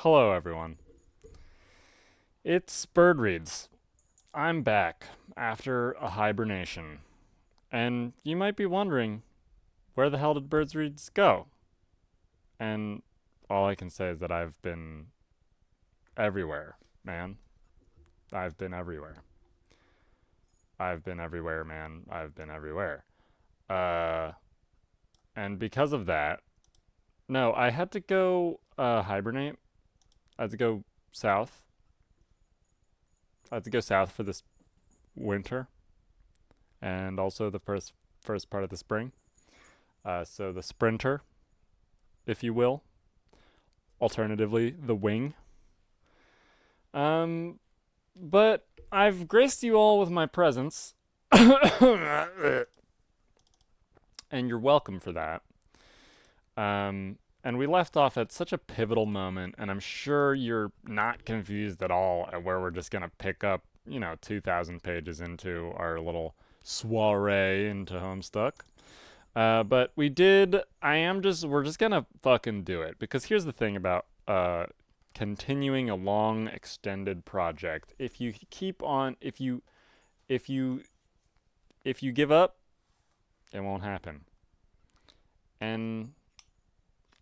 Hello, everyone. It's Birdreads. I'm back after a hibernation. And you might be wondering, where the hell did Birdreads go? And all I can say is that I've been everywhere, man. I've been everywhere. I've been everywhere, man. I've been everywhere. Uh, and because of that, no, I had to go hibernate. I had to go south. I had to go south for this winter and also the first part of the spring. So the sprinter, if you will, alternatively the wing. But I've graced you all with my presence, and you're welcome for that. And we left off at such a pivotal moment, and I'm sure you're not confused at all at where we're just gonna pick up, 2,000 pages into our little soiree into Homestuck. But we're just gonna fucking do it. Because here's the thing about, continuing a long, extended project. If you give up, it won't happen. And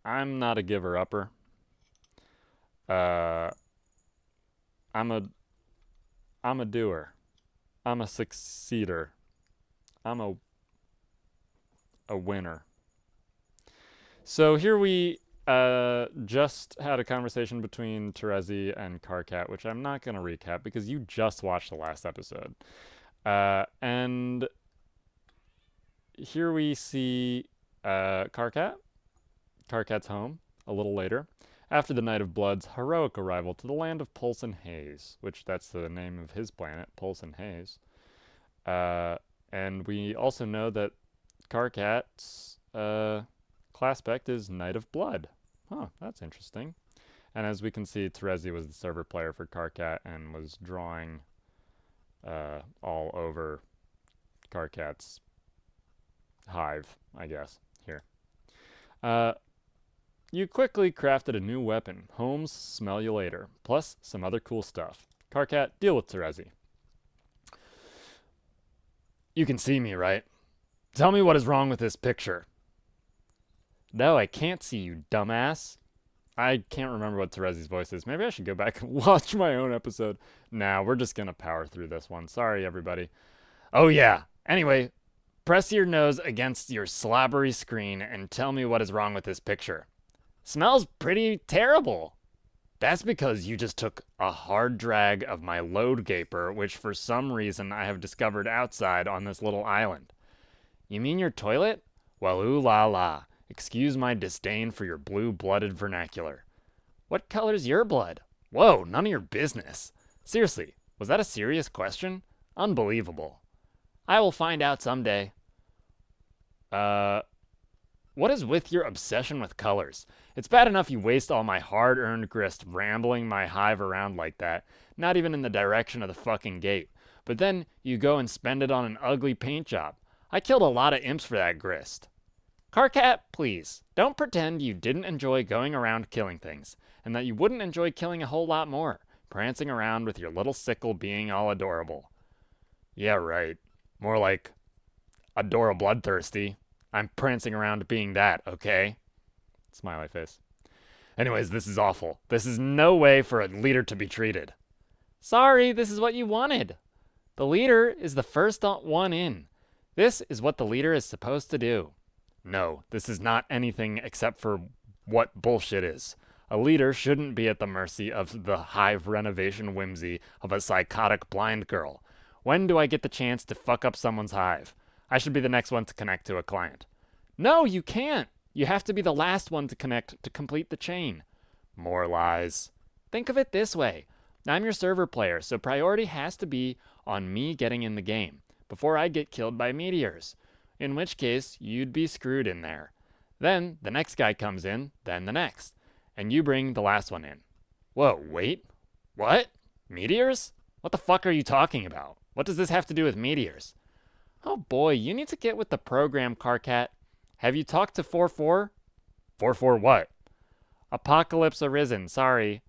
I'm not a giver-upper. Uh, I'm a, I'm a doer. I'm a succeeder. I'm a winner. So here we just had a conversation between Terezi and Carcat, which I'm not going to recap because you just watched the last episode. And here we see Carcat. Carcat's home a little later, after the Night of Blood's heroic arrival to the land of Pulse and Haze, which that's the name of his planet, Pulse and Haze. And we also know that Carcat's class spec is Knight of Blood. Huh, that's interesting. And as we can see, Terezi was the server player for Carcat and was drawing all over Carcat's hive, I guess, here. You quickly crafted a new weapon. Holmes, smell you later. Plus, some other cool stuff. Carcat, deal with Terezi. You can see me, right? Tell me what is wrong with this picture. No, I can't see you, dumbass. I can't remember what Terezi's voice is. Maybe I should go back and watch my own episode. Nah, we're just gonna power through this one. Sorry, everybody. Oh, yeah. Anyway, press your nose against your slobbery screen and tell me what is wrong with this picture. Smells pretty terrible. That's because you just took a hard drag of my load gaper, which for some reason I have discovered outside on this little island. You mean your toilet? Well, ooh la la. Excuse my disdain for your blue-blooded vernacular. What color's your blood? Whoa, none of your business. Seriously, was that a serious question? Unbelievable. I will find out someday. What is with your obsession with colors? It's bad enough you waste all my hard-earned grist rambling my hive around like that, not even in the direction of the fucking gate. But then you go and spend it on an ugly paint job. I killed a lot of imps for that grist. Carcat, please, don't pretend you didn't enjoy going around killing things, and that you wouldn't enjoy killing a whole lot more, prancing around with your little sickle being all adorable. Yeah, right. More like adorable bloodthirsty. I'm prancing around being that, okay? Smiley face. Anyways, this is awful. This is no way for a leader to be treated. Sorry, this is what you wanted. The leader is the first one in. This is what the leader is supposed to do. No, this is not anything except for what bullshit is. A leader shouldn't be at the mercy of the hive renovation whimsy of a psychotic blind girl. When do I get the chance to fuck up someone's hive? I should be the next one to connect to a client. No, you can't. You have to be the last one to connect to complete the chain. More lies. Think of it this way. I'm your server player, so priority has to be on me getting in the game before I get killed by meteors. In which case, you'd be screwed in there. Then the next guy comes in, then the next. And you bring the last one in. Whoa, wait. What? Meteors? What the fuck are you talking about? What does this have to do with meteors? Oh boy, you need to get with the program, Carcat. Have you talked to 4-4? 4-4 what? Apocalypse Arisen, sorry.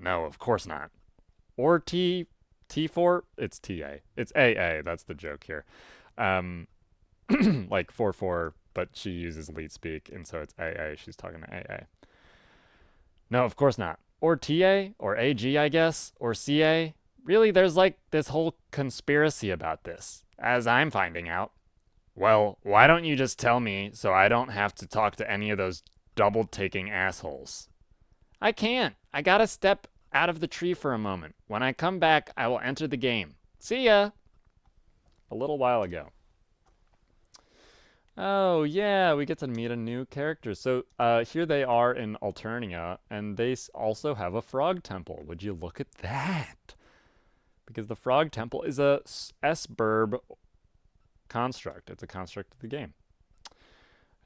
No, of course not. Or T4? It's TA. It's AA. That's the joke here. Um, like 4-4, but she uses leet speak, and so it's AA. She's talking to AA. No, of course not. Or TA, or AG, I guess, or CA. Really, there's like this whole conspiracy about this, as I'm finding out. Well, why don't you just tell me so I don't have to talk to any of those double taking assholes? I can't. I gotta step out of the tree for a moment. When I come back, I will enter the game. See ya! A little while ago. Oh, yeah, we get to meet a new character. So here they are in Alternia, and they also have a frog temple. Would you look at that? Because the frog temple is a S-burb construct. It's a construct of the game.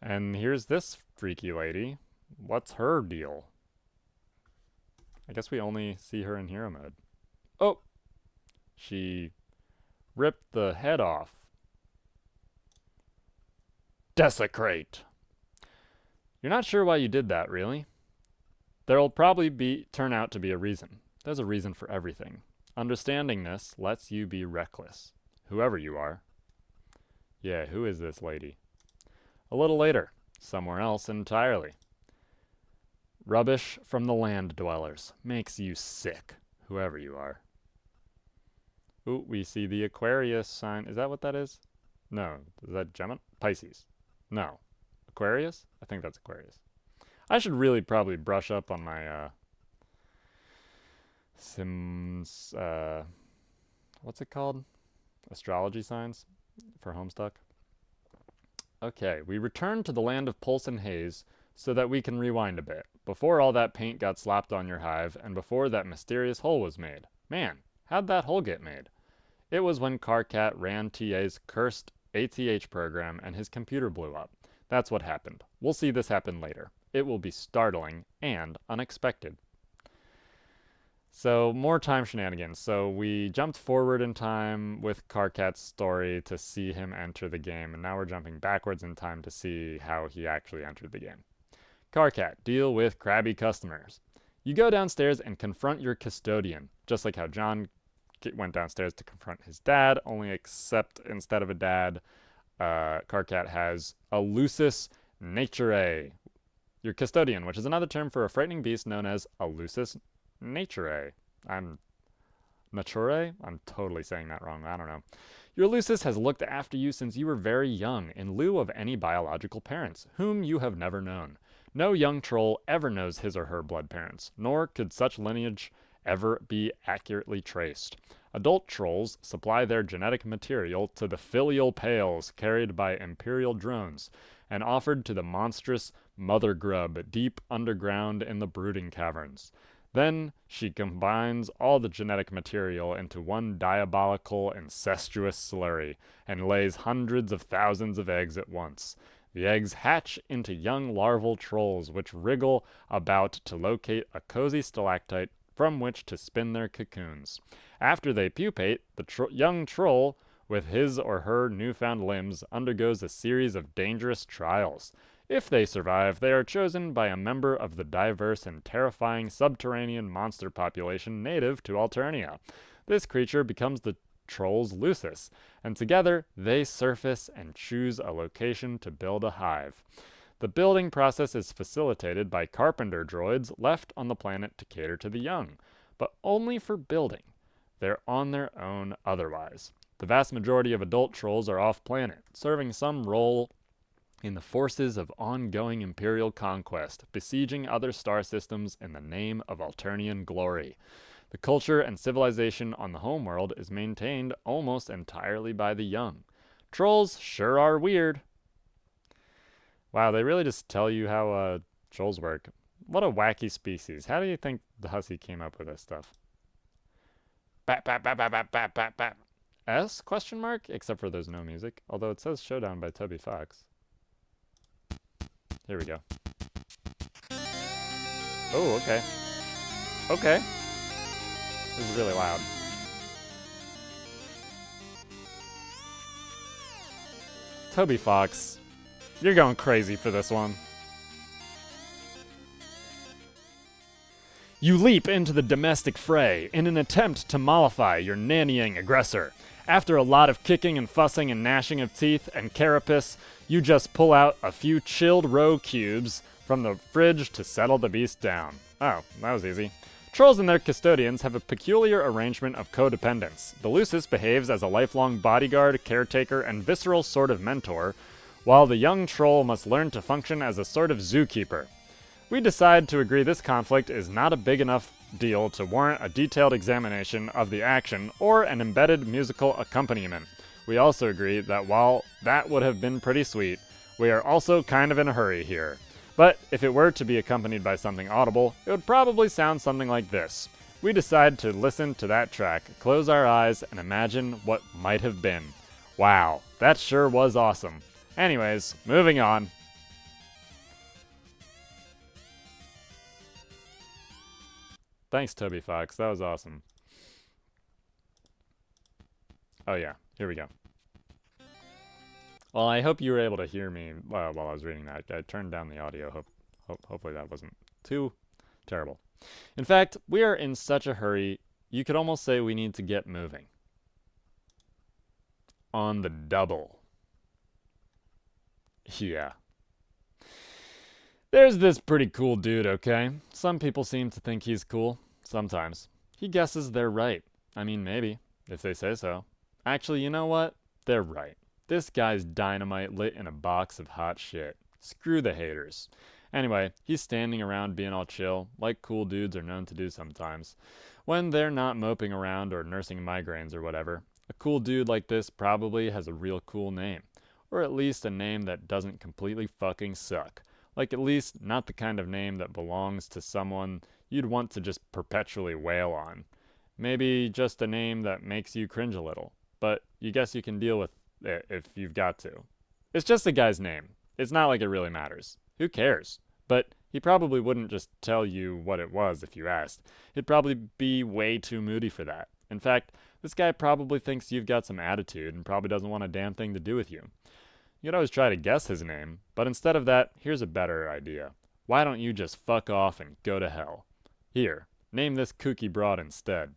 And here's this freaky lady. What's her deal? I guess we only see her in hero mode. Oh! She ripped the head off. Desecrate! You're not sure why you did that, really? There'll probably turn out to be a reason. There's a reason for everything. Understanding this lets you be reckless. Whoever you are. Yeah, who is this lady? A little later. Somewhere else entirely. Rubbish from the land dwellers. Makes you sick. Whoever you are. Ooh, we see the Aquarius sign. Is that what that is? No. Is that Gemini? Pisces. No. Aquarius? I think that's Aquarius. I should really probably brush up on my, what's it called? Astrology signs for Homestuck. Okay, we return to the land of pulse and haze so that we can rewind a bit. Before all that paint got slapped on your hive, and before that mysterious hole was made. Man, how'd that hole get made? It was when Carcat ran TA's cursed ATH program and his computer blew up. That's what happened. We'll see this happen later. It will be startling and unexpected. So, more time shenanigans. So, we jumped forward in time with Carcat's story to see him enter the game, and now we're jumping backwards in time to see how he actually entered the game. Carcat, deal with crabby customers. You go downstairs and confront your custodian, just like how John went downstairs to confront his dad, only except instead of a dad, Carcat has a lusus naturae. Your custodian, which is another term for a frightening beast known as a lusus naturae. I'm totally saying that wrong. I don't know. Your lusus has looked after you since you were very young, in lieu of any biological parents, whom you have never known. No young troll ever knows his or her blood parents, nor could such lineage ever be accurately traced. Adult trolls supply their genetic material to the filial pails carried by imperial drones and offered to the monstrous mother grub deep underground in the brooding caverns. Then she combines all the genetic material into one diabolical, incestuous slurry and lays hundreds of thousands of eggs at once. The eggs hatch into young larval trolls which wriggle about to locate a cozy stalactite from which to spin their cocoons. After they pupate, the young troll, with his or her newfound limbs, undergoes a series of dangerous trials. If they survive, they are chosen by a member of the diverse and terrifying subterranean monster population native to Alternia. This creature becomes the troll's lusus, and together they surface and choose a location to build a hive. The building process is facilitated by carpenter droids left on the planet to cater to the young, but only for building. They're on their own otherwise. The vast majority of adult trolls are off-planet, serving some role in the forces of ongoing imperial conquest, besieging other star systems in the name of Alternian glory. The culture and civilization on the homeworld is maintained almost entirely by the young. Trolls sure are weird. Wow, they really just tell you how trolls work. What a wacky species. How do you think the hussy came up with this stuff? Bat, bat, bat, bat, bat, bat, bat, bat. S? Question mark? Except for there's no music. Although it says Showdown by Toby Fox. Here we go. Oh, okay. Okay. This is really loud. Toby Fox, you're going crazy for this one. You leap into the domestic fray in an attempt to mollify your nannying aggressor. After a lot of kicking and fussing and gnashing of teeth and carapace, you just pull out a few chilled roe cubes from the fridge to settle the beast down. Oh, that was easy. Trolls and their custodians have a peculiar arrangement of codependence. The Lucis behaves as a lifelong bodyguard, caretaker, and visceral sort of mentor, while the young troll must learn to function as a sort of zookeeper. We decide to agree this conflict is not a big enough deal to warrant a detailed examination of the action or an embedded musical accompaniment. We also agree that while that would have been pretty sweet, we are also kind of in a hurry here. But if it were to be accompanied by something audible, it would probably sound something like this. We decide to listen to that track, close our eyes, and imagine what might have been. Wow, that sure was awesome. Anyways, moving on. Thanks, Toby Fox. That was awesome. Oh yeah, here we go. Well, I hope you were able to hear me while I was reading that. I turned down the audio. Hopefully that wasn't too terrible. In fact, we are in such a hurry, you could almost say we need to get moving. On the double. Yeah. There's this pretty cool dude, okay? Some people seem to think he's cool. Sometimes. He guesses they're right. I mean, maybe, if they say so. Actually, you know what? They're right. This guy's dynamite lit in a box of hot shit. Screw the haters. Anyway, he's standing around being all chill, like cool dudes are known to do sometimes. When they're not moping around or nursing migraines or whatever. A cool dude like this probably has a real cool name. Or at least a name that doesn't completely fucking suck. Like at least not the kind of name that belongs to someone you'd want to just perpetually wail on. Maybe just a name that makes you cringe a little. But you guess you can deal with it if you've got to. It's just a guy's name. It's not like it really matters. Who cares? But he probably wouldn't just tell you what it was if you asked. He'd probably be way too moody for that. In fact, this guy probably thinks you've got some attitude and probably doesn't want a damn thing to do with you. You could always try to guess his name, but instead of that, here's a better idea. Why don't you just fuck off and go to hell? Here, name this kooky broad instead.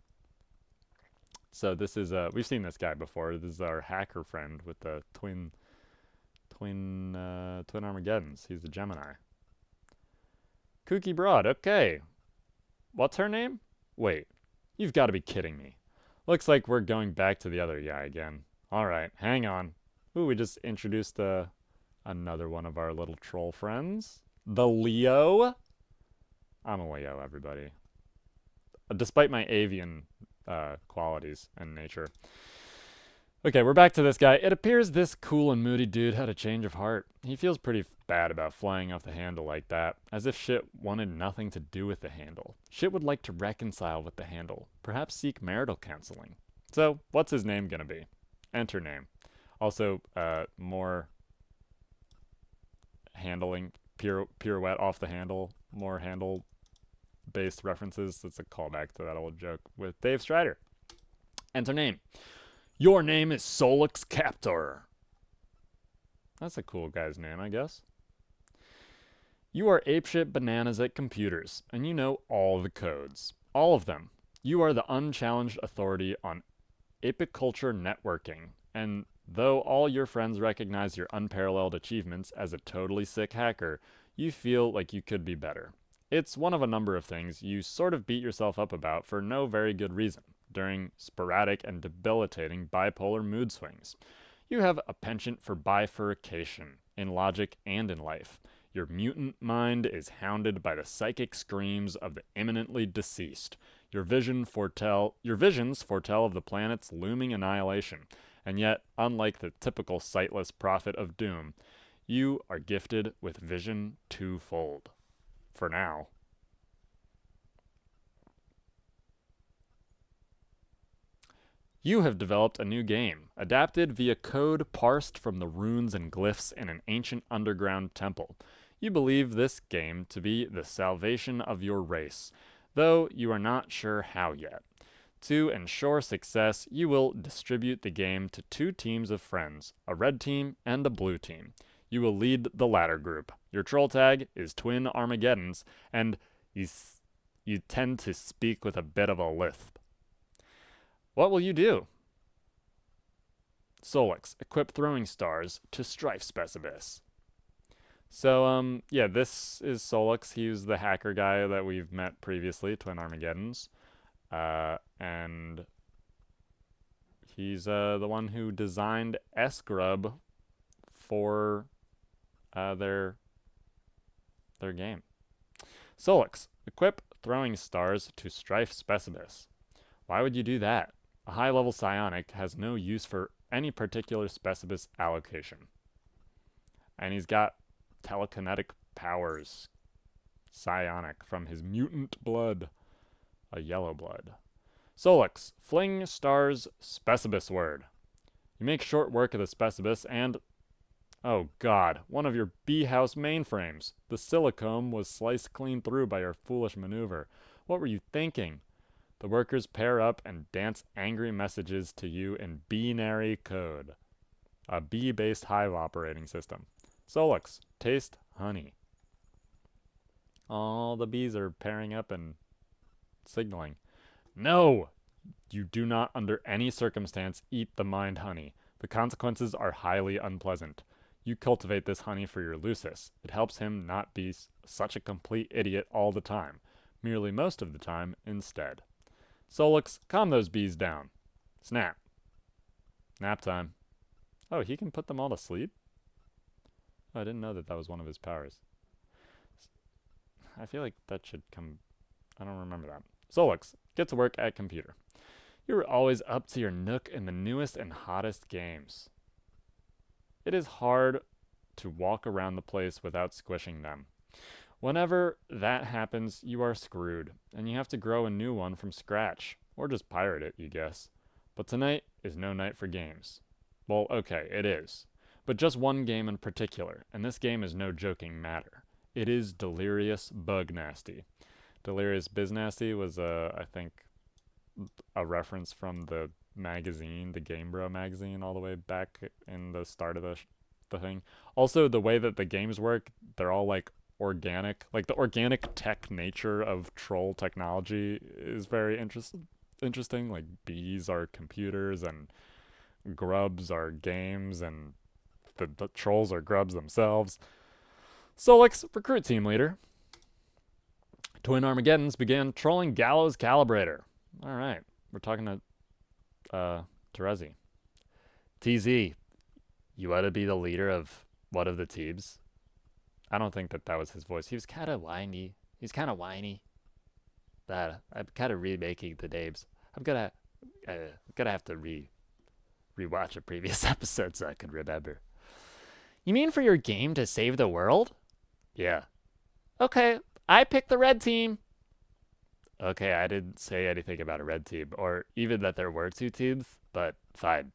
So this is, we've seen this guy before. This is our hacker friend with the twin Armageddons. He's the Gemini. Kooky broad, okay. What's her name? Wait, you've got to be kidding me. Looks like we're going back to the other guy again. Alright, hang on. Ooh, we just introduced another one of our little troll friends. The Leo. I'm a Leo, everybody. Despite my avian qualities and nature. Okay, we're back to this guy. It appears this cool and moody dude had a change of heart. He feels pretty bad about flying off the handle like that, as if shit wanted nothing to do with the handle. Shit would like to reconcile with the handle, perhaps seek marital counseling. So, what's his name gonna be? Enter name. Also, more handling, pirouette off the handle, more handle-based references. That's a callback to that old joke with Dave Strider. Enter name. Your name is Solix Captor. That's a cool guy's name, I guess. You are apeshit bananas at computers, and you know all the codes. All of them. You are the unchallenged authority on apiculture networking, and though all your friends recognize your unparalleled achievements as a totally sick hacker, you feel like you could be better. It's one of a number of things you sort of beat yourself up about for no very good reason during sporadic and debilitating bipolar mood swings. You have a penchant for bifurcation in logic and in life. Your mutant mind is hounded by the psychic screams of the imminently deceased. Your visions foretell of the planet's looming annihilation. And yet, unlike the typical sightless prophet of doom, you are gifted with vision twofold. For now. You have developed a new game, adapted via code parsed from the runes and glyphs in an ancient underground temple. You believe this game to be the salvation of your race, though you are not sure how yet. To ensure success, you will distribute the game to two teams of friends, a red team and a blue team. You will lead the latter group. Your troll tag is Twin Armageddons, and you tend to speak with a bit of a lisp. What will you do? Solix, equip throwing stars to Strife Specibus. So, yeah, this is Solix. He was the hacker guy that we've met previously, Twin Armageddons. And he's the one who designed S-Grub for their game. Solix, equip throwing stars to Strife Specibus. Why would you do that? A high-level psionic has no use for any particular Specibus allocation. And he's got telekinetic powers. Psionic from his mutant blood. A yellow blood. Solix, fling stars Specibus word. You make short work of the Specibus and... Oh god, one of your bee-house mainframes. The silicone was sliced clean through by your foolish maneuver. What were you thinking? The workers pair up and dance angry messages to you in binary code. A bee-based hive operating system. Solix, taste honey. All the bees are pairing up and signaling. No! You do not under any circumstance eat the mind honey. The consequences are highly unpleasant. You cultivate this honey for your Lucis. It helps him not be such a complete idiot all the time. Merely most of the time instead. Solix, calm those bees down. Snap. Nap time. Oh, he can put them all to sleep? Oh, I didn't know that was one of his powers. I feel like that should come... I don't remember that. Solix, get to work at computer. You're always up to your nook in the newest and hottest games. It is hard to walk around the place without squishing them. Whenever that happens, you are screwed, and you have to grow a new one from scratch, or just pirate it, you guess. But tonight is no night for games. Well, okay, it is. But just one game in particular, and this game is no joking matter. It is Delirious Bug Nasty. Delirious Biz Nasty was, I think, a reference from the magazine, the Game Bro magazine, all the way back in the start of the thing. Also, the way that the games work, they're all like organic. Like the organic tech nature of troll technology is very interesting. Like bees are computers and grubs are games and the trolls are grubs themselves. Solix, recruit team leader. Twin Armageddons began trolling Gallows Calibrator. Alright, we're talking to Terezi. TZ, you ought to be the leader of one of the teams. I don't think that was his voice. He was kind of whiny. He's kind of whiny. I'm kind of remaking the names. I'm gonna have to rewatch a previous episode so I can remember. You mean for your game to save the world? Yeah. Okay, I picked the red team. Okay, I didn't say anything about a red team, or even that there were two teams, but fine.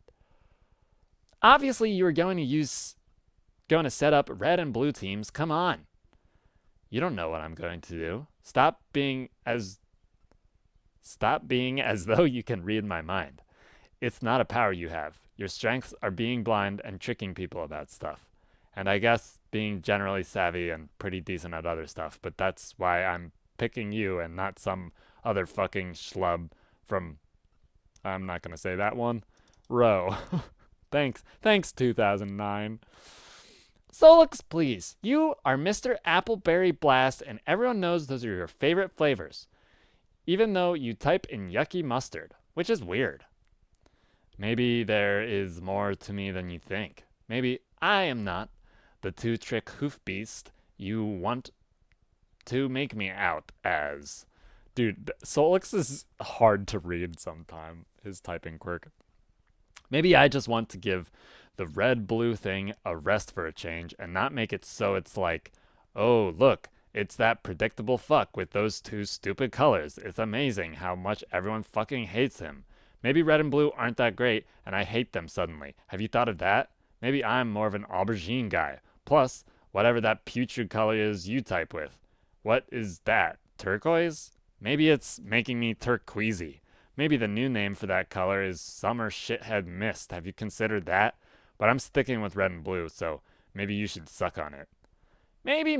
Obviously, you were going to set up red and blue teams. Come on. You don't know what I'm going to do. Stop being as though you can read my mind. It's not a power you have. Your strengths are being blind and tricking people about stuff. And I guess being generally savvy and pretty decent at other stuff, but that's why I'm picking you and not some other fucking schlub from, I'm not going to say that one, Row. Thanks 2009. Solix, please. You are Mr. Appleberry Blast, and everyone knows those are your favorite flavors. Even though you type in yucky mustard, which is weird. Maybe there is more to me than you think. Maybe I am not the two-trick hoof beast you want to make me out as. Dude, Solix is hard to read sometime, his typing quirk. Maybe I just want to give the red-blue thing a rest for a change and not make it so it's like, oh, look, it's that predictable fuck with those two stupid colors. It's amazing how much everyone fucking hates him. Maybe red and blue aren't that great, and I hate them suddenly. Have you thought of that? Maybe I'm more of an aubergine guy. Plus, whatever that putrid color is you type with. What is that? Turquoise? Maybe it's making me turquoisey. Maybe the new name for that color is summer shithead mist. Have you considered that? But I'm sticking with red and blue, so maybe you should suck on it. Maybe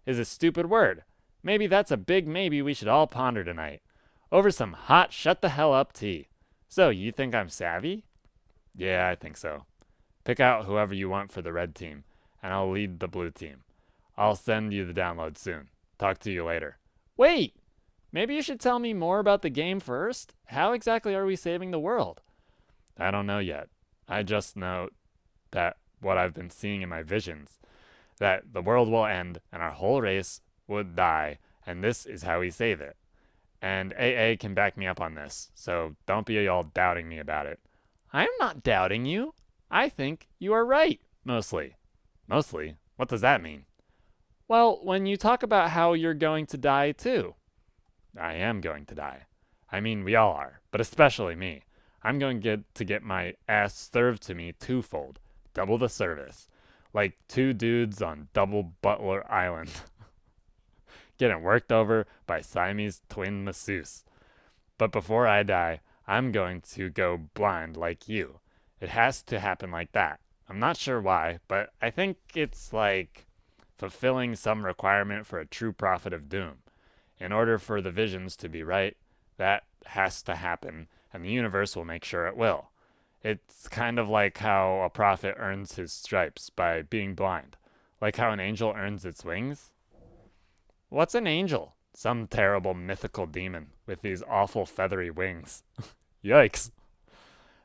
is a stupid word. Maybe that's a big maybe we should all ponder tonight. Over some hot shut the hell up tea. So, you think I'm savvy? Yeah, I think so. Pick out whoever you want for the red team, and I'll lead the blue team. I'll send you the download soon. Talk to you later. Wait! Maybe you should tell me more about the game first? How exactly are we saving the world? I don't know yet. I just know that what I've been seeing in my visions, that the world will end and our whole race would die, and this is how we save it. And AA can back me up on this, so don't be all doubting me about it. I'm not doubting you. I think you are right, mostly. Mostly? What does that mean? Well, when you talk about how you're going to die too. I am going to die. I mean, we all are, but especially me. I'm going to get my ass served to me twofold, double the service, like two dudes on Double Butler Island, getting worked over by Siamese twin masseuse. But before I die, I'm going to go blind like you. It has to happen like that. I'm not sure why, but I think it's like fulfilling some requirement for a true prophet of doom. In order for the visions to be right, that has to happen, and the universe will make sure it will. It's kind of like how a prophet earns his stripes by being blind, like how an angel earns its wings. What's an angel? Some terrible mythical demon with these awful feathery wings. Yikes.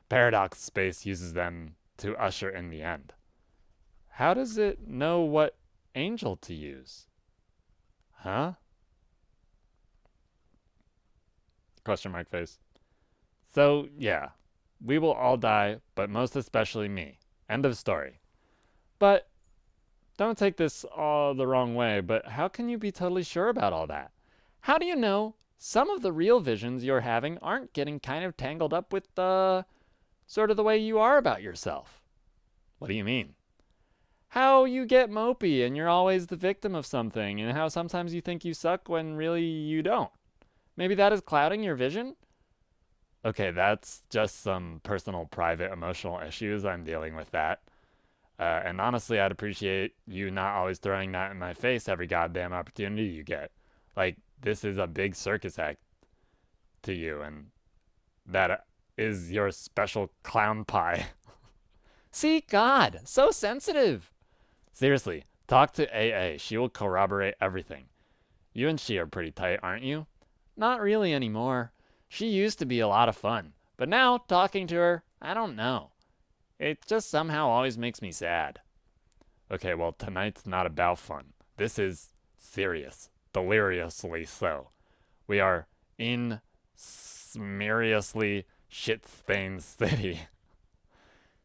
Paradox Space uses them to usher in the end. How does it know what angel to use? Huh? Question mark face. So, yeah, we will all die, but most especially me. End of story. But don't take this all the wrong way, but how can you be totally sure about all that? How do you know some of the real visions you're having aren't getting kind of tangled up with sort of the way you are about yourself? What do you mean? How you get mopey and you're always the victim of something, and how sometimes you think you suck when really you don't. Maybe that is clouding your vision? Okay, that's just some personal, private, emotional issues. I'm dealing with that. And honestly, I'd appreciate you not always throwing that in my face every goddamn opportunity you get. Like, this is a big circus act to you, and that is your special clown pie. See, God, so sensitive. Seriously, talk to AA. She will corroborate everything. You and she are pretty tight, aren't you? Not really anymore. She used to be a lot of fun, but now, talking to her, I don't know. It just somehow always makes me sad. Okay, well, tonight's not about fun. This is serious. Deliriously so. We are in smeriously shit-stained city.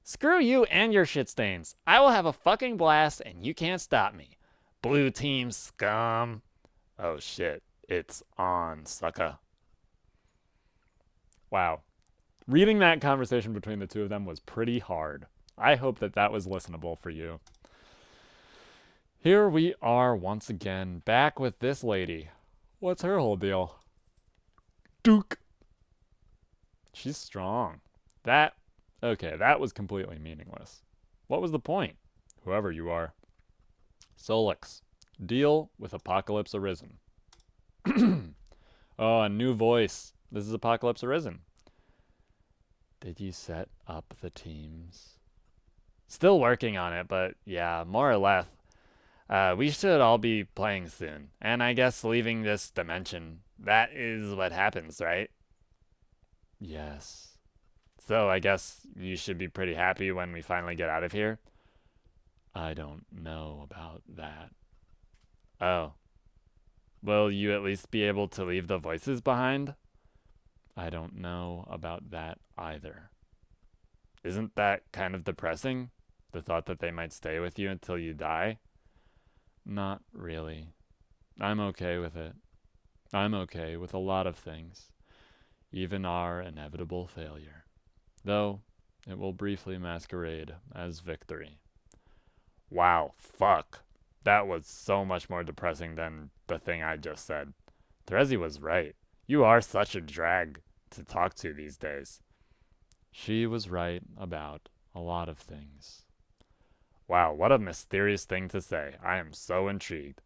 Screw you and your shit stains. I will have a fucking blast and you can't stop me. Blue team scum. Oh shit. It's on, sucker. Wow. Reading that conversation between the two of them was pretty hard. I hope that that was listenable for you. Here we are once again, back with this lady. What's her whole deal? Duke. She's strong. Okay, that was completely meaningless. What was the point? Whoever you are. Solix. Deal with Apocalypse Arisen. Oh, a new voice. This is Apocalypse Arisen. Did you set up the teams? Still working on it, but yeah, more or less. We should all be playing soon. And I guess leaving this dimension. That is what happens, right? Yes. So I guess you should be pretty happy when we finally get out of here. I don't know about that. Oh. Will you at least be able to leave the voices behind? I don't know about that either. Isn't that kind of depressing? The thought that they might stay with you until you die? Not really. I'm okay with it. I'm okay with a lot of things, even our inevitable failure. Though, it will briefly masquerade as victory. Wow, fuck. That was so much more depressing than the thing I just said. Terezi was right. You are such a drag to talk to these days. She was right about a lot of things. Wow, what a mysterious thing to say. I am so intrigued.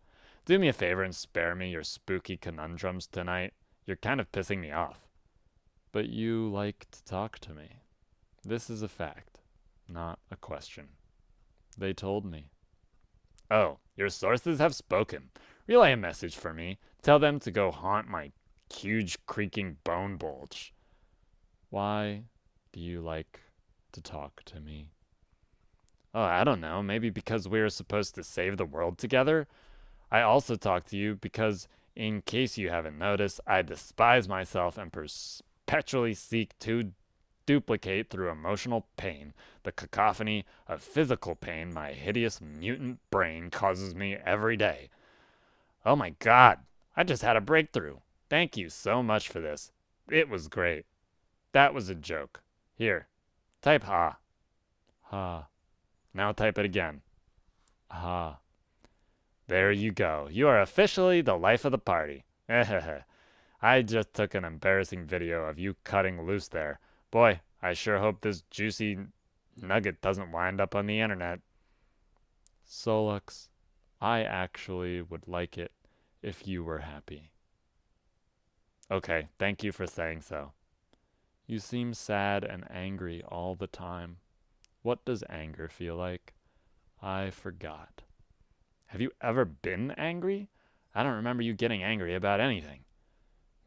Do me a favor and spare me your spooky conundrums tonight. You're kind of pissing me off. But you like to talk to me. This is a fact, not a question. They told me. Oh, your sources have spoken. Relay a message for me. Tell them to go haunt my huge creaking bone bulge. Why do you like to talk to me? Oh, I don't know. Maybe because we are supposed to save the world together? I also talk to you because, in case you haven't noticed, I despise myself and perpetually seek to duplicate through emotional pain the cacophony of physical pain my hideous mutant brain causes me every day. Oh my god, I just had a breakthrough. Thank you so much for this. It was great. That was a joke. Here, type ha. Ha. Now type it again. Ha. There you go. You are officially the life of the party. I just took an embarrassing video of you cutting loose there. Boy, I sure hope this juicy nugget doesn't wind up on the internet. Solux, I actually would like it if you were happy. Okay, thank you for saying so. You seem sad and angry all the time. What does anger feel like? I forgot. Have you ever been angry? I don't remember you getting angry about anything.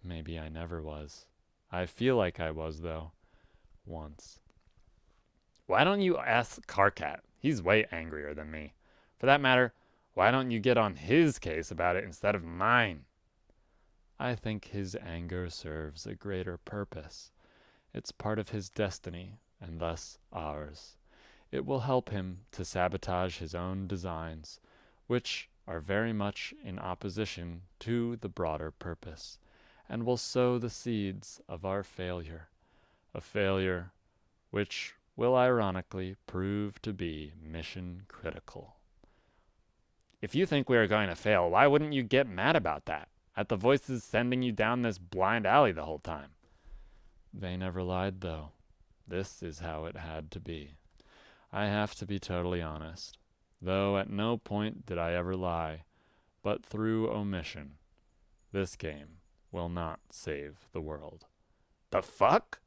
Maybe I never was. I feel like I was, though. Once. Why don't you ask Carcat? He's way angrier than me. For that matter, why don't you get on his case about it instead of mine? I think his anger serves a greater purpose. It's part of his destiny, and thus ours. It will help him to sabotage his own designs, which are very much in opposition to the broader purpose, and will sow the seeds of our failure, a failure which will ironically prove to be mission critical. If you think we are going to fail, why wouldn't you get mad about that? At the voices sending you down this blind alley the whole time. They never lied, though. This is how it had to be. I have to be totally honest, though at no point did I ever lie, but through omission. This game will not save the world. The fuck?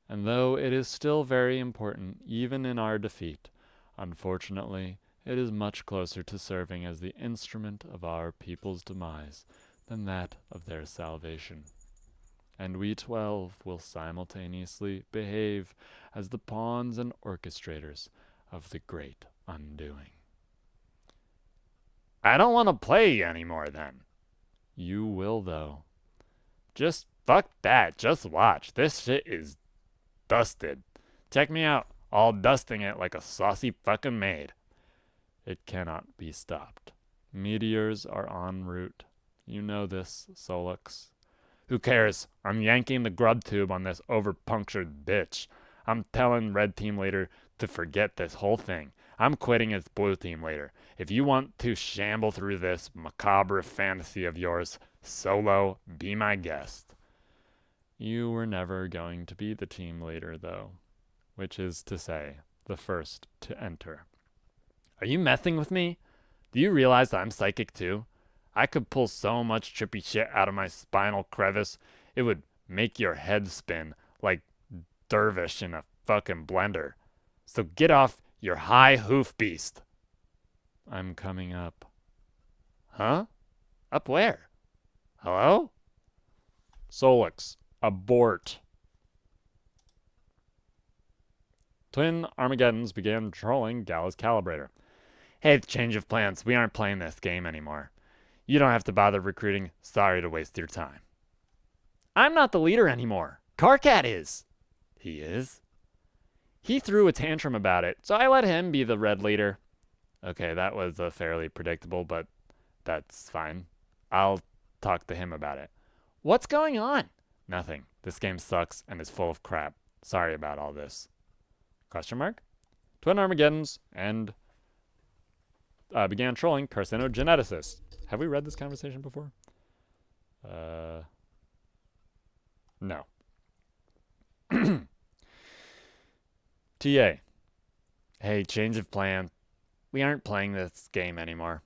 And though it is still very important, even in our defeat, unfortunately, it is much closer to serving as the instrument of our people's demise than that of their salvation. And we 12 will simultaneously behave as the pawns and orchestrators of the great undoing. I don't want to play anymore then. You will, though. Just fuck that. Just watch. This shit is dusted. Check me out. All dusting it like a saucy fucking maid. It cannot be stopped. Meteors are en route. You know this, Solux. Who cares? I'm yanking the grub tube on this over-punctured bitch. I'm telling Red Team Leader to forget this whole thing. I'm quitting as Blue Team Leader. If you want to shamble through this macabre fantasy of yours, Solo, be my guest. You were never going to be the team leader, though, which is to say, the first to enter. Are you messing with me? Do you realize I'm psychic too? I could pull so much trippy shit out of my spinal crevice, it would make your head spin like dervish in a fucking blender. So get off your high hoof beast. I'm coming up. Huh? Up where? Hello? Solix, abort. Twin Armageddons began trolling Gala's calibrator. Hey, change of plans. We aren't playing this game anymore. You don't have to bother recruiting. Sorry to waste your time. I'm not the leader anymore. Carcat is. He is? He threw a tantrum about it, so I let him be the red leader. Okay, that was fairly predictable, but that's fine. I'll talk to him about it. What's going on? Nothing. This game sucks and is full of crap. Sorry about all this. Question mark? Twin Armageddons and began trolling carcinogeneticists. Have we read this conversation before? No. TA. Hey, change of plan. We aren't playing this game anymore.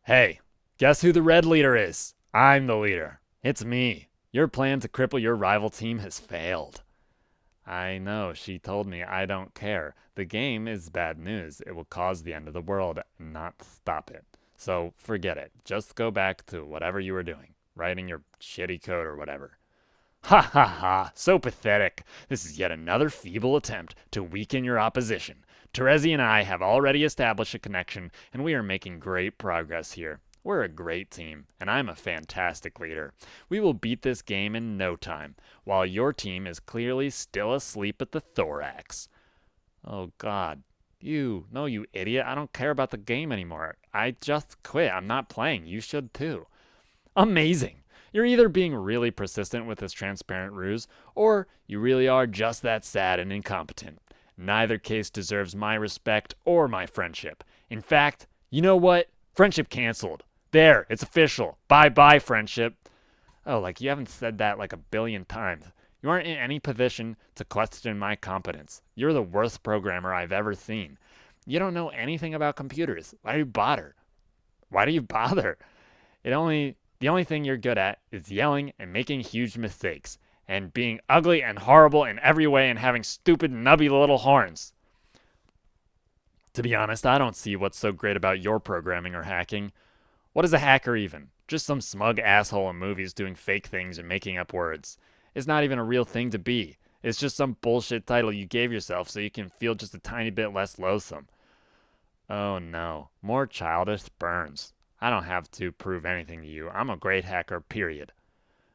Hey, Guess who the red leader is? I'm the leader. It's me. Your plan to cripple your rival team has failed. I know, she told me I don't care. The game is bad news. It will cause the end of the world, not stop it. So forget it. Just go back to whatever you were doing, writing your shitty code or whatever. Ha ha ha, so pathetic. This is yet another feeble attempt to weaken your opposition. Terezi and I have already established a connection, and we are making great progress here. We're a great team, and I'm a fantastic leader. We will beat this game in no time, while your team is clearly still asleep at the thorax. Oh, God. No, you idiot. I don't care about the game anymore. I just quit. I'm not playing. You should too. Amazing. You're either being really persistent with this transparent ruse, or you really are just that sad and incompetent. Neither case deserves my respect or my friendship. In fact, you know what? Friendship canceled. There, it's official. Bye-bye, friendship. Oh, like you haven't said that like a billion times. You aren't in any position to question my competence. You're the worst programmer I've ever seen. You don't know anything about computers. Why do you bother? Why do you bother? The only thing you're good at is yelling and making huge mistakes, and being ugly and horrible in every way and having stupid, nubby little horns. To be honest, I don't see what's so great about your programming or hacking. What is a hacker even? Just some smug asshole in movies doing fake things and making up words. It's not even a real thing to be. It's just some bullshit title you gave yourself so you can feel just a tiny bit less loathsome. Oh no, more childish burns. I don't have to prove anything to you. I'm a great hacker, period.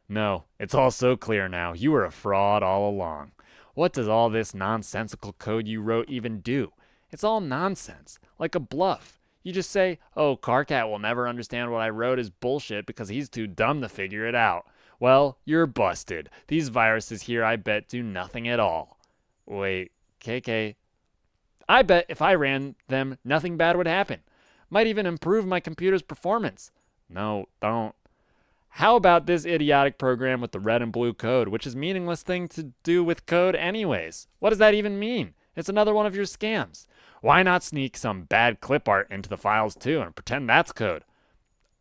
No, it's all so clear now. You were a fraud all along. What does all this nonsensical code you wrote even do? It's all nonsense, like a bluff. You just say, oh, Carcat will never understand what I wrote is bullshit because he's too dumb to figure it out. Well, you're busted. These viruses here, I bet, do nothing at all. Wait, KK. I bet if I ran them, nothing bad would happen. Might even improve my computer's performance. No, don't. How about this idiotic program with the red and blue code, which is a meaningless thing to do with code anyways? What does that even mean? It's another one of your scams. Why not sneak some bad clip art into the files too and pretend that's code?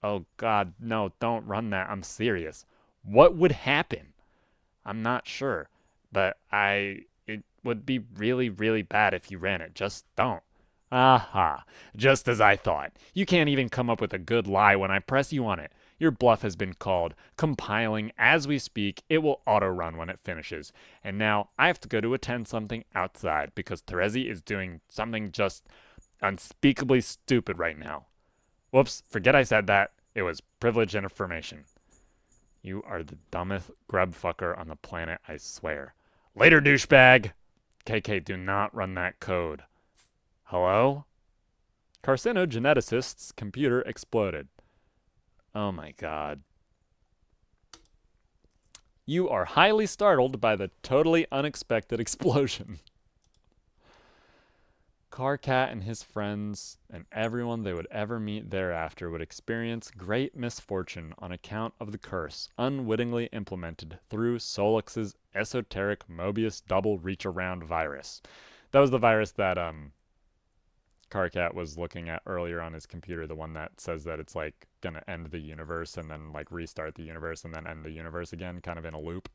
Oh God, no, don't run that. I'm serious. What would happen? I'm not sure, but it would be really, really bad if you ran it. Just don't. Aha, just as I thought. You can't even come up with a good lie when I press you on it. Your bluff has been called. Compiling as we speak. It will auto-run when it finishes. And now I have to go to attend something outside because Terezi is doing something just unspeakably stupid right now. Whoops, forget I said that. It was privileged information. You are the dumbest grub fucker on the planet, I swear. Later, douchebag! KK, do not run that code. Hello? Carcinogeneticist's computer exploded. Oh my God. You are highly startled by the totally unexpected explosion. Carcat and his friends and everyone they would ever meet thereafter would experience great misfortune on account of the curse unwittingly implemented through Solix's esoteric Mobius double reach-around virus. That was the virus that Carcat was looking at earlier on his computer, the one that says that it's like gonna end the universe and then like restart the universe and then end the universe again, kind of in a loop.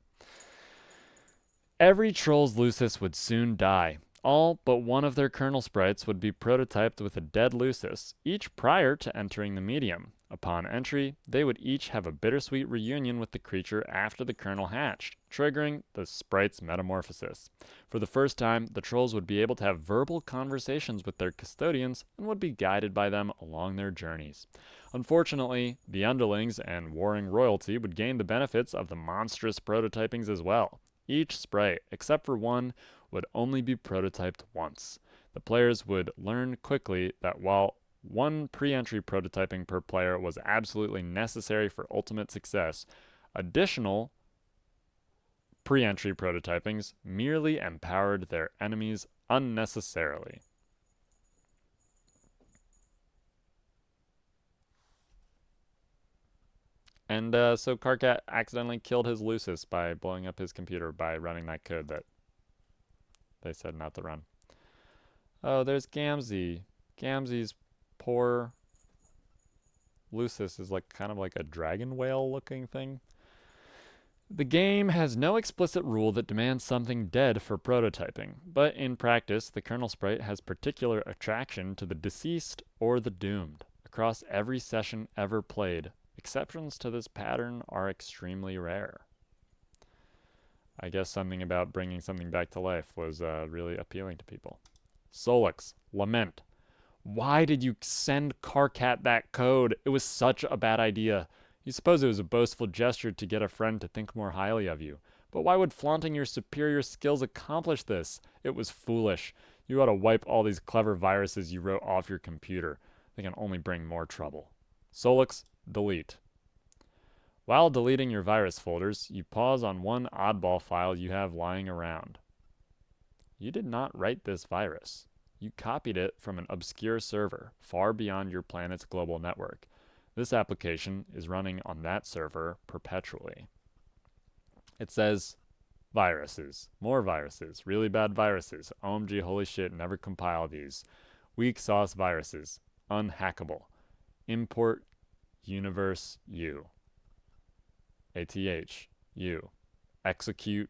Every Troll's Lucis would soon die. All but one of their kernel sprites would be prototyped with a dead Lucis, each prior to entering the medium. Upon entry, they would each have a bittersweet reunion with the creature after the kernel hatched, triggering the sprite's metamorphosis. For the first time, the trolls would be able to have verbal conversations with their custodians and would be guided by them along their journeys. Unfortunately, the underlings and warring royalty would gain the benefits of the monstrous prototypings as well. Each sprite, except for one, would only be prototyped once. The players would learn quickly that while one pre-entry prototyping per player was absolutely necessary for ultimate success, additional pre-entry prototypings merely empowered their enemies unnecessarily. And so Carcat accidentally killed his Lucis by blowing up his computer by running that code that they said not to run. Oh, there's Gamzee. Gamzee's poor Lucis is like kind of like a dragon whale looking thing. The game has no explicit rule that demands something dead for prototyping, but in practice, the kernel sprite has particular attraction to the deceased or the doomed. Across every session ever played, exceptions to this pattern are extremely rare. I guess something about bringing something back to life was really appealing to people. Solix, Lament. Why did you send Carcat that code? It was such a bad idea. You suppose it was a boastful gesture to get a friend to think more highly of you. But why would flaunting your superior skills accomplish this? It was foolish. You ought to wipe all these clever viruses you wrote off your computer. They can only bring more trouble. Solix, delete. While deleting your virus folders, you pause on one oddball file you have lying around. You did not write this virus. You copied it from an obscure server, far beyond your planet's global network. This application is running on that server perpetually. It says, viruses, more viruses, really bad viruses, OMG, holy shit, never compile these. Weak sauce viruses, unhackable. Import universe U. ATH, U. Execute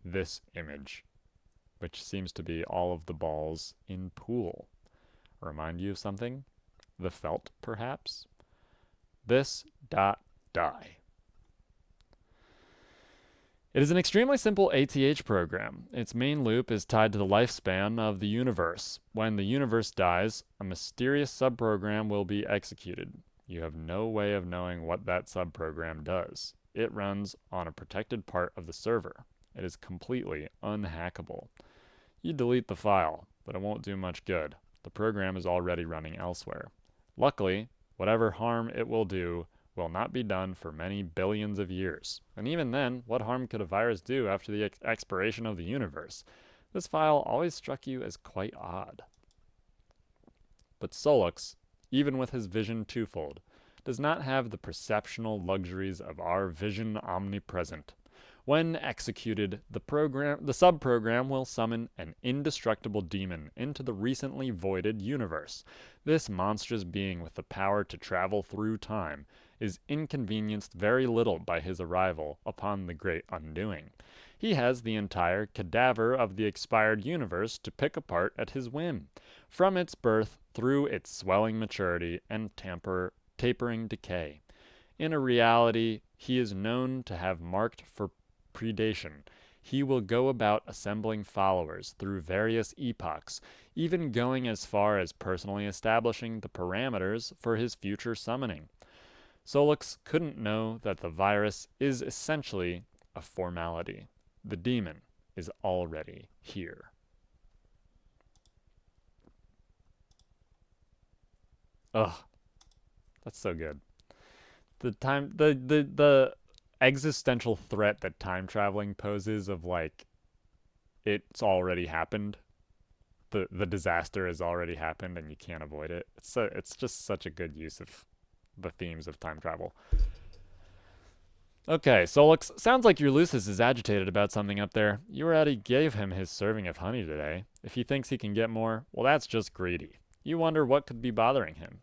this image, which seems to be all of the balls in pool. Remind you of something? The felt, perhaps? This dot die. It is an extremely simple ATH program. Its main loop is tied to the lifespan of the universe. When the universe dies, a mysterious subprogram will be executed. You have no way of knowing what that subprogram does. It runs on a protected part of the server. It is completely unhackable. You delete the file, but it won't do much good. The program is already running elsewhere. Luckily, whatever harm it will do will not be done for many billions of years. And even then, what harm could a virus do after the expiration of the universe? This file always struck you as quite odd. But Solix, even with his vision twofold, does not have the perceptional luxuries of our vision omnipresent. When executed, the subprogram will summon an indestructible demon into the recently voided universe. This monstrous being with the power to travel through time is inconvenienced very little by his arrival upon the great undoing. He has the entire cadaver of the expired universe to pick apart at his whim, from its birth through its swelling maturity and tapering decay. In a reality he is known to have marked for predation, he will go about assembling followers through various epochs, even going as far as personally establishing the parameters for his future summoning. Solix couldn't know that the virus is essentially a formality. The demon is already here. Ugh, that's so good. The existential threat that time traveling poses of like it's already happened. The disaster has already happened and you can't avoid it. It's just such a good use of the themes of time travel. Okay, Solix, sounds like Ulysses is agitated about something up there. You already gave him his serving of honey today. If he thinks he can get more, well, that's just greedy. You wonder what could be bothering him.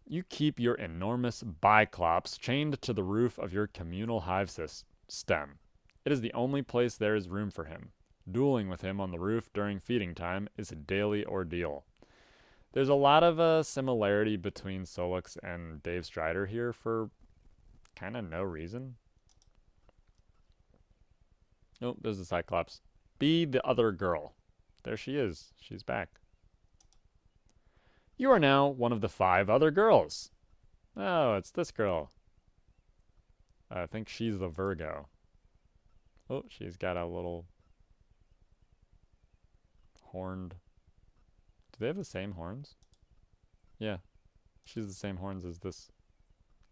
You keep your enormous biclops chained to the roof of your communal hive stem. It is the only place there is room for him. Dueling with him on the roof during feeding time is a daily ordeal. There's a lot of similarity between Solix and Dave Strider here for kind of no reason. Oh, there's the Cyclops. Be the other girl. There she is. She's back. You are now one of the 5 other girls. Oh, it's this girl. I think she's the Virgo. Oh, she's got a little horned. Do they have the same horns? Yeah. She's the same horns as this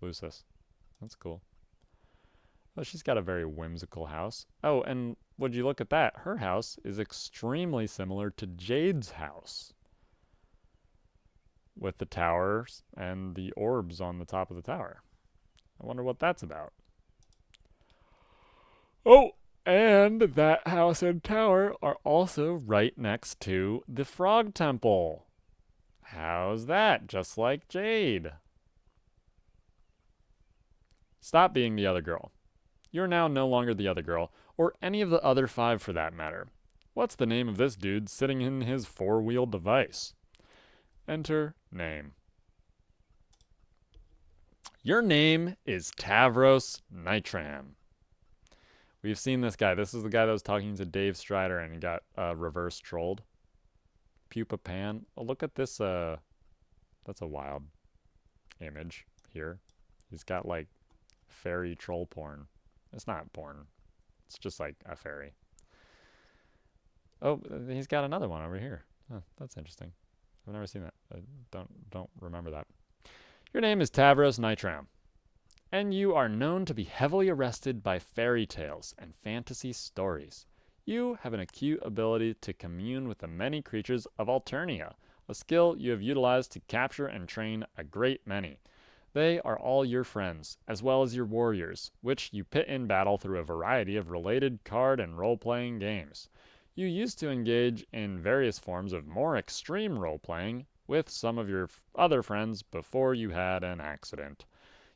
Lucis. That's cool. Oh, she's got a very whimsical house. Oh, and would you look at that? Her house is extremely similar to Jade's house, with the towers and the orbs on the top of the tower. I wonder what that's about. Oh, and that house and tower are also right next to the Frog Temple. How's that? Just like Jade. Stop being the other girl. You're now no longer the other girl, or any of the other 5 for that matter. What's the name of this dude sitting in his 4-wheeled device? Enter name. Your name is Tavros Nitram. We've seen this guy. This is the guy that was talking to Dave Strider and he got reverse trolled. Pupa Pan. Oh, look at this. That's a wild image here. He's got like fairy troll porn. It's not porn. It's just like a fairy. Oh, he's got another one over here. Oh, that's interesting. I've never seen that. I don't remember that. Your name is Tavros Nitram, and you are known to be heavily arrested by fairy tales and fantasy stories. You have an acute ability to commune with the many creatures of Alternia, a skill you have utilized to capture and train a great many. They are all your friends, as well as your warriors, which you pit in battle through a variety of related card and role-playing games. You used to engage in various forms of more extreme role-playing with some of your other friends before you had an accident.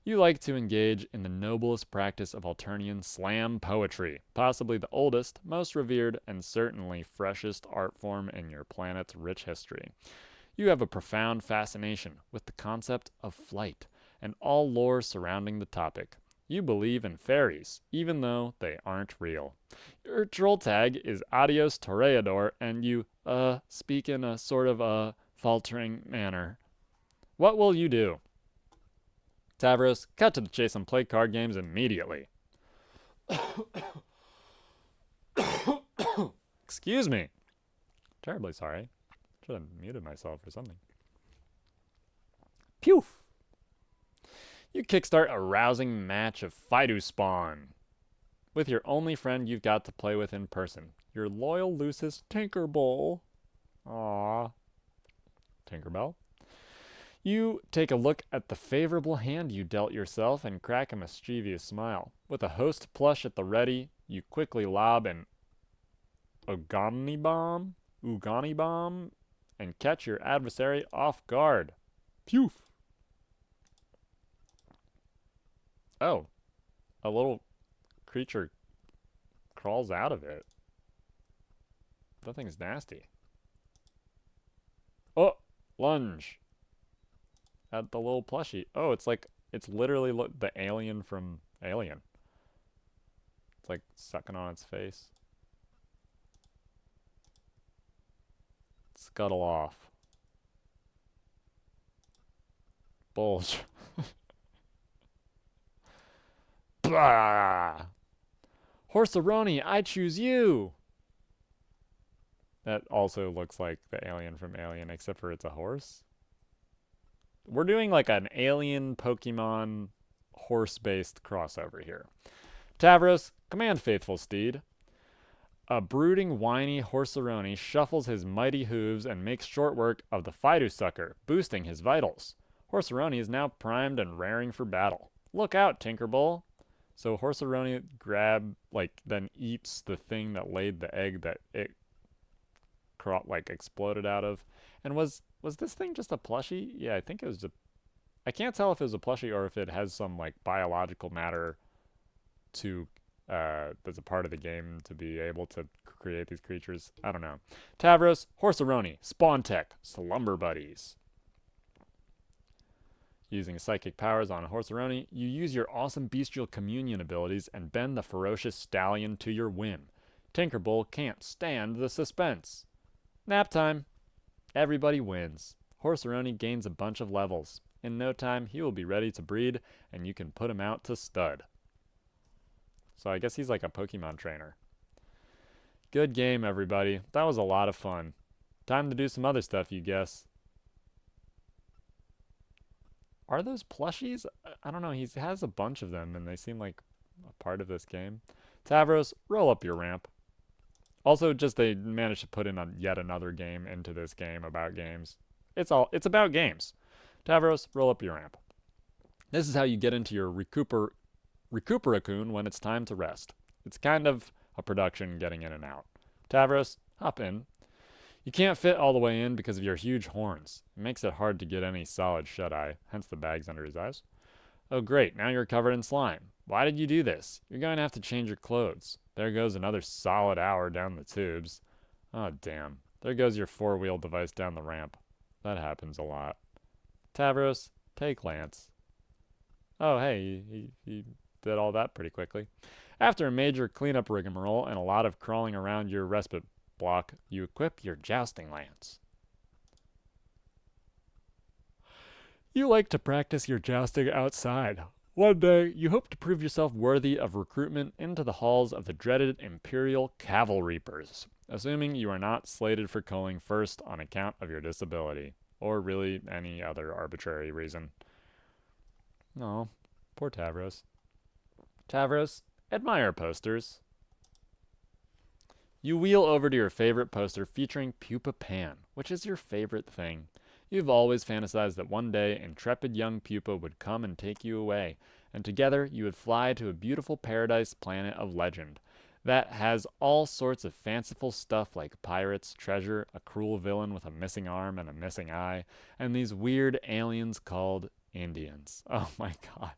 You like to engage in the noblest practice of Alternian slam poetry, possibly the oldest, most revered, and certainly freshest art form in your planet's rich history. You have a profound fascination with the concept of flight and all lore surrounding the topic. You believe in fairies, even though they aren't real. Your troll tag is Adios Toreador, and you, speak in a sort of, faltering manner. What will you do? Tavros, cut to the chase and play card games immediately. Excuse me. Terribly sorry. Should have muted myself or something. Pew! You kickstart a rousing match of Fido Spawn with your only friend you've got to play with in person, your loyal Lucis Tinkerbell. Aww. Tinkerbell? You take a look at the favorable hand you dealt yourself and crack a mischievous smile. With a host plush at the ready, you quickly lob an Ugani bomb, and catch your adversary off guard. Phew! Oh, a little creature crawls out of it. That thing's nasty. Oh, lunge at the little plushie. Oh, it's literally the alien from Alien. It's like sucking on its face. Scuttle off. Bulge. Blah! Horseroni, I choose you! That also looks like the alien from Alien, except for it's a horse. We're doing like an alien Pokemon horse-based crossover here. Tavros, command faithful steed. A brooding, whiny Horseroni shuffles his mighty hooves and makes short work of the Fido sucker, boosting his vitals. Horseroni is now primed and raring for battle. Look out, Tinkerbell. So Horseroni then eats the thing that laid the egg that it exploded out of. And was this thing just a plushie? Yeah, I think it was I can't tell if it was a plushie or if it has some like biological matter to that's a part of the game to be able to create these creatures. I don't know. Tavros, Horseroni, Spawn Tech, Slumber Buddies. Using psychic powers on a Horseroni, you use your awesome bestial communion abilities and bend the ferocious stallion to your whim. Tinkerbell can't stand the suspense. Nap time. Everybody wins. Horseroni gains a bunch of levels. In no time, he will be ready to breed, and you can put him out to stud. So I guess he's like a Pokemon trainer. Good game, everybody. That was a lot of fun. Time to do some other stuff, you guess. Are those plushies? I don't know. He has a bunch of them, and they seem like a part of this game. Tavros, roll up your ramp. Also, just they managed to put in yet another game into this game about games. It's about games. Tavros, roll up your ramp. This is how you get into your Recuperacune when it's time to rest. It's kind of a production getting in and out. Tavros, hop in. You can't fit all the way in because of your huge horns. It makes it hard to get any solid shut-eye, hence the bags under his eyes. Oh great, now you're covered in slime. Why did you do this? You're going to have to change your clothes. There goes another solid hour down the tubes. Oh damn. There goes your four-wheel device down the ramp. That happens a lot. Tavros, take Lance. Oh hey, he did all that pretty quickly. After a major cleanup rigmarole and a lot of crawling around your respite block, you equip your jousting lance. You like to practice your jousting outside. One day, you hope to prove yourself worthy of recruitment into the halls of the dreaded Imperial Cavalreapers, assuming you are not slated for culling first on account of your disability, or really any other arbitrary reason. Oh, poor Tavros. Tavros, admire posters. You wheel over to your favorite poster featuring Pupa Pan, which is your favorite thing. You've always fantasized that one day intrepid young Pupa would come and take you away, and together you would fly to a beautiful paradise planet of legend that has all sorts of fanciful stuff like pirates, treasure, a cruel villain with a missing arm and a missing eye, and these weird aliens called Indians. Oh my god.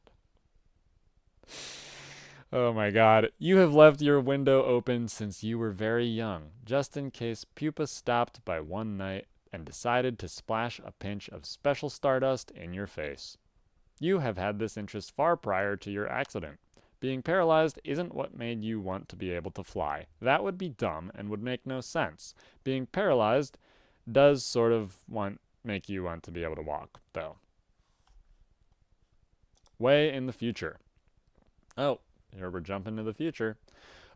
Oh my god. You have left your window open since you were very young, just in case Pupa stopped by one night and decided to splash a pinch of special stardust in your face. You have had this interest far prior to your accident. Being paralyzed isn't what made you want to be able to fly. That would be dumb and would make no sense. Being paralyzed does sort of make you want to be able to walk, though. Way in the future. Oh, here we're jumping to the future.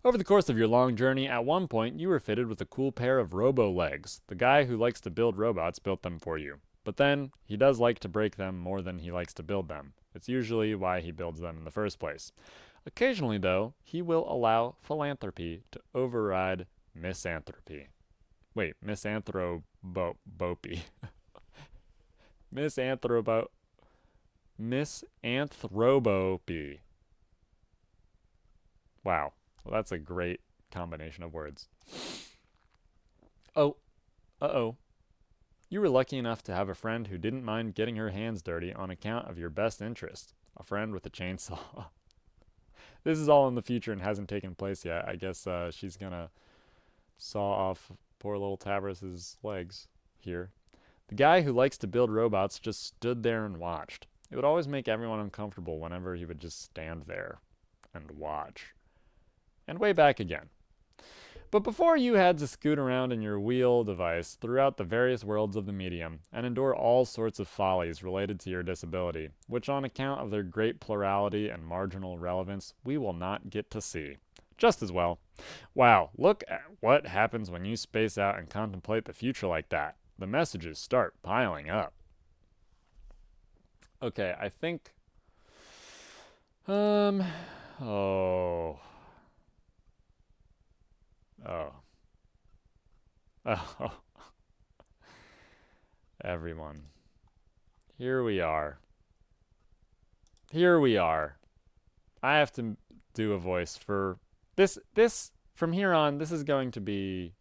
Over the course of your long journey, at one point, you were fitted with a cool pair of robo-legs. The guy who likes to build robots built them for you. But then, he does like to break them more than he likes to build them. It's usually why he builds them in the first place. Occasionally, though, he will allow philanthropy to override misanthropy. Wait, misanthropy. Misanthropy. Wow. Well, that's a great combination of words. Oh, uh-oh. You were lucky enough to have a friend who didn't mind getting her hands dirty on account of your best interest. A friend with a chainsaw. This is all in the future and hasn't taken place yet. I guess she's gonna saw off poor little Tavros's legs here. The guy who likes to build robots just stood there and watched. It would always make everyone uncomfortable whenever he would just stand there and watch. And way back again. But before you had to scoot around in your wheel device throughout the various worlds of the medium and endure all sorts of follies related to your disability, which on account of their great plurality and marginal relevance, we will not get to see. Just as well. Wow, look at what happens when you space out and contemplate the future like that. The messages start piling up. Okay, I think... Oh... Oh. Oh. Everyone. Here we are. Here we are. I have to do a voice for this from here on. This is going to be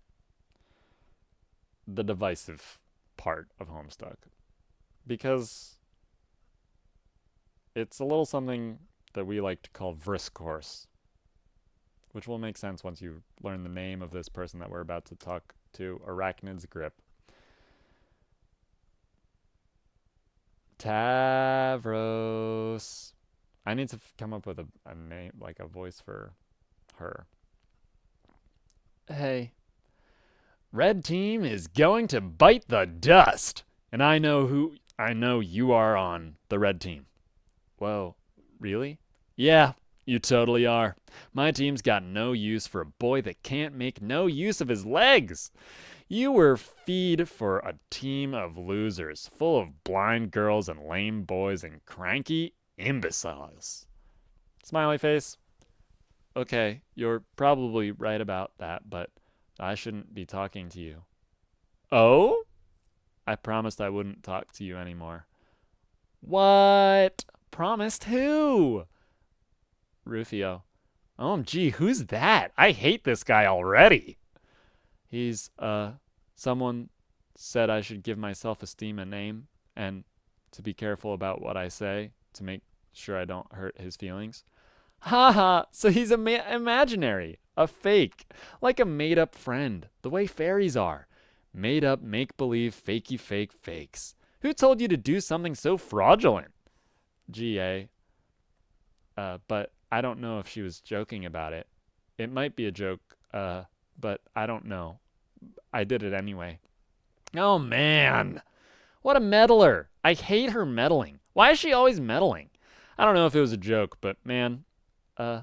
the divisive part of Homestuck, because it's a little something that we like to call Vriscourse, which will make sense once you learn the name of this person that we're about to talk to, Arachnid's Grip. Tavros. I need to come up with a name, like a voice for her. Hey. Red team is going to bite the dust. And I know you are on the red team. Whoa, really? Yeah, you totally are. My team's got no use for a boy that can't make no use of his legs. You were feed for a team of losers, full of blind girls and lame boys and cranky imbeciles. Smiley face. Okay, you're probably right about that, but I shouldn't be talking to you. Oh? I promised I wouldn't talk to you anymore. What? Promised who? Rufio. OMG, who's that? I hate this guy already. He's, someone said I should give my self-esteem a name and to be careful about what I say to make Sure I don't hurt his feelings. Haha, so he's imaginary, a fake, like a made up friend, the way fairies are. Made up, make believe, fakey fake fakes. Who told you to do something so fraudulent? GA. But I don't know if she was joking about it. It might be a joke, but I don't know. I did it anyway. Oh man, what a meddler. I hate her meddling. Why is she always meddling? I don't know if it was a joke, but man, uh,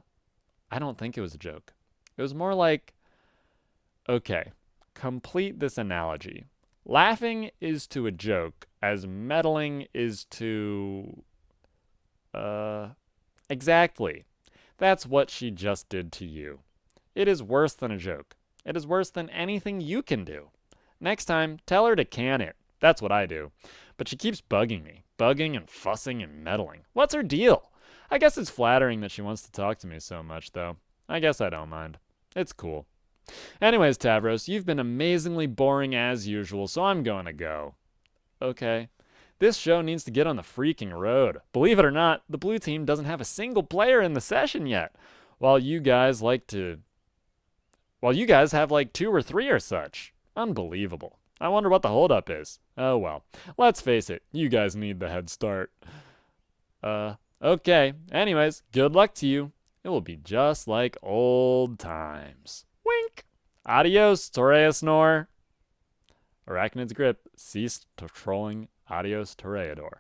I don't think it was a joke. It was more like, okay, complete this analogy. Laughing is to a joke as meddling is to, uh, exactly. That's what she just did to you. It is worse than a joke. It is worse than anything you can do. Next time, tell her to can it. That's what I do. But she keeps bugging me. Bugging and fussing and meddling. What's her deal? I guess it's flattering that she wants to talk to me so much, though. I guess I don't mind. It's cool. Anyways, Tavros, you've been amazingly boring as usual, so I'm going to go. Okay. This show needs to get on the freaking road. Believe it or not, the blue team doesn't have a single player in the session yet. While you guys have like 2 or 3 or such. Unbelievable. I wonder what the holdup is. Oh well. Let's face it, you guys need the head start. Okay. Anyways, good luck to you. It will be just like old times. Wink. Adios, Toreasnor. Arachnid's grip. Cease trolling. Adios, Toreador.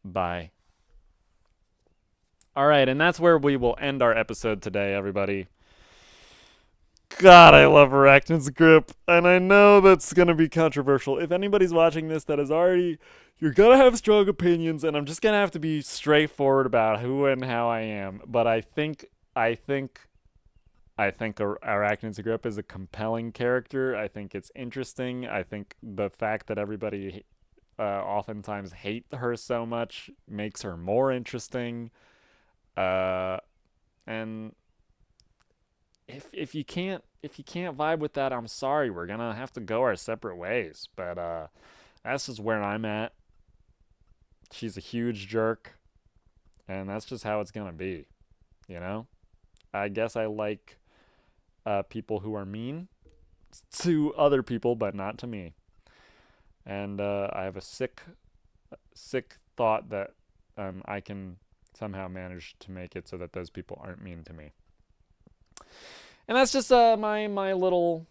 Bye. Alright, and that's where we will end our episode today, everybody. God, I love Arachnid's grip, and I know that's going to be controversial. If anybody's watching this that is already, you're going to have strong opinions, and I'm just going to have to be straightforward about who and how I am. But I think Arachnid's grip is a compelling character. I think it's interesting. I think the fact that everybody oftentimes hate her so much makes her more interesting. And if you can't vibe with that, I'm sorry. We're gonna have to go our separate ways. But that's just where I'm at. She's a huge jerk, and that's just how it's gonna be. You know. I guess I like people who are mean to other people, but not to me. And I have a sick thought that I can somehow manage to make it so that those people aren't mean to me. And that's just my little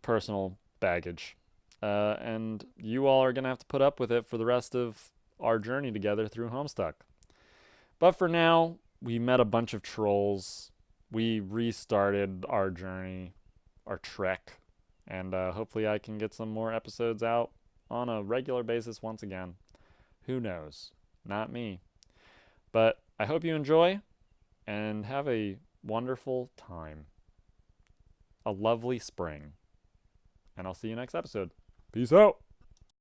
personal baggage. And you all are gonna have to put up with it for the rest of our journey together through Homestuck. But for now, we met a bunch of trolls. We restarted our journey, our trek, and hopefully I can get some more episodes out on a regular basis once again. Who knows? Not me. But I hope you enjoy and have a wonderful time. A lovely spring. And I'll see you next episode. Peace out.